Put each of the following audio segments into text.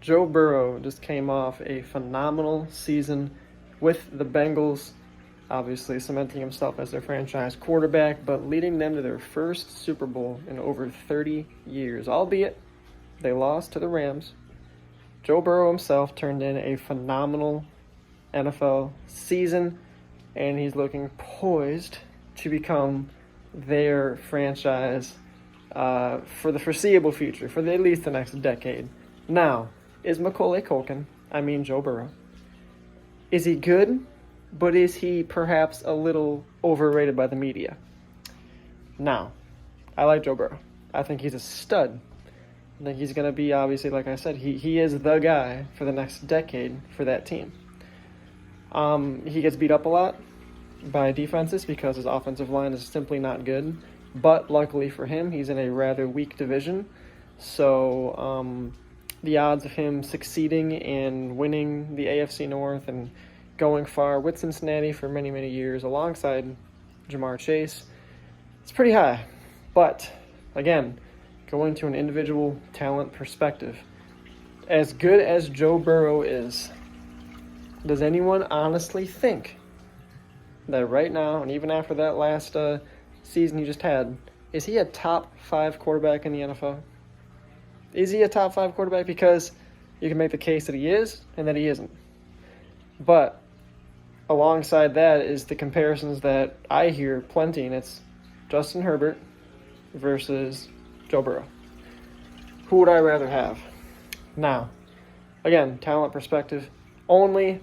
Joe Burrow just came off a phenomenal season with the Bengals, obviously cementing himself as their franchise quarterback, but leading them to their first Super Bowl in over 30 years. Albeit they lost to the Rams, Joe Burrow himself turned in a phenomenal NFL season, and he's looking poised to become their franchise for the foreseeable future, for at least the next decade. Now, is Macaulay Culkin, Joe Burrow, is he good, but is he perhaps a little overrated by the media? Now, I like Joe Burrow. I think he's a stud. I think he's going to be, obviously, like I said, he is the guy for the next decade for that team. He gets beat up a lot by defenses because his offensive line is simply not good. But luckily for him, he's in a rather weak division. So the odds of him succeeding and winning the AFC North and going far with Cincinnati for many, many years alongside Jamar Chase, it's pretty high. But, again, going to an individual talent perspective, as good as Joe Burrow is, does anyone honestly think that right now, and even after that last season he just had, is he a top 5 quarterback in the NFL? Is he a top 5 quarterback? Because you can make the case that he is and that he isn't. But alongside that is the comparisons that I hear plenty, and it's Justin Herbert versus Joe Burrow. Who would I rather have? Now, again, talent perspective only,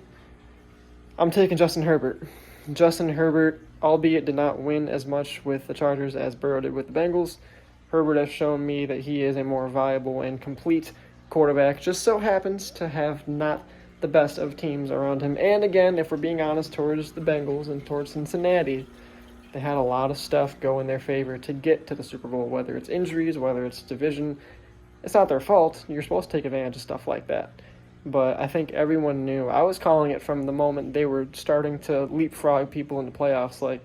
I'm taking Justin Herbert. Justin Herbert, albeit did not win as much with the Chargers as Burrow did with the Bengals, Herbert has shown me that he is a more viable and complete quarterback. Just so happens to have not the best of teams around him. And again, if we're being honest, towards the Bengals and towards Cincinnati, they had a lot of stuff go in their favor to get to the Super Bowl, whether it's injuries, whether it's division. It's not their fault. You're supposed to take advantage of stuff like that. But I think everyone knew. I was calling it from the moment they were starting to leapfrog people in the playoffs. Like,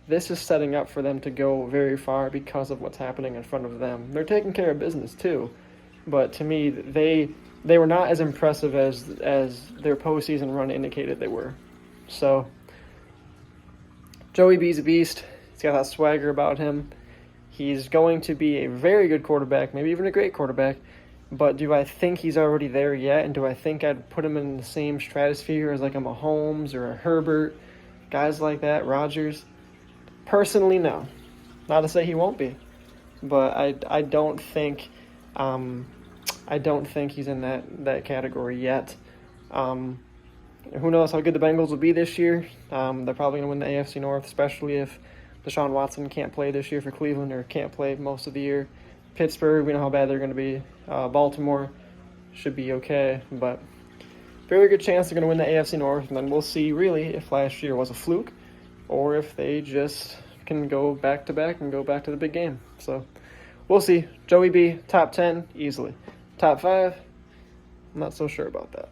this is setting up for them to go very far because of what's happening in front of them. They're taking care of business too. But to me, they were not as impressive as their postseason run indicated they were. So, Joey B's a beast. He's got that swagger about him. He's going to be a very good quarterback, maybe even a great quarterback. But do I think he's already there yet? And do I think I'd put him in the same stratosphere as like a Mahomes or a Herbert, guys like that, Rodgers? Personally, no. Not to say he won't be, but I don't think he's in that category yet. Who knows how good the Bengals will be this year? They're probably going to win the AFC North, especially if Deshaun Watson can't play this year for Cleveland or can't play most of the year. Pittsburgh, we know how bad they're going to be. Baltimore should be okay, but very good chance they're going to win the AFC North, and then we'll see really if last year was a fluke or if they just can go back-to-back and go back to the big game. So we'll see. Joey B, top 10, easily. Top 5, I'm not so sure about that.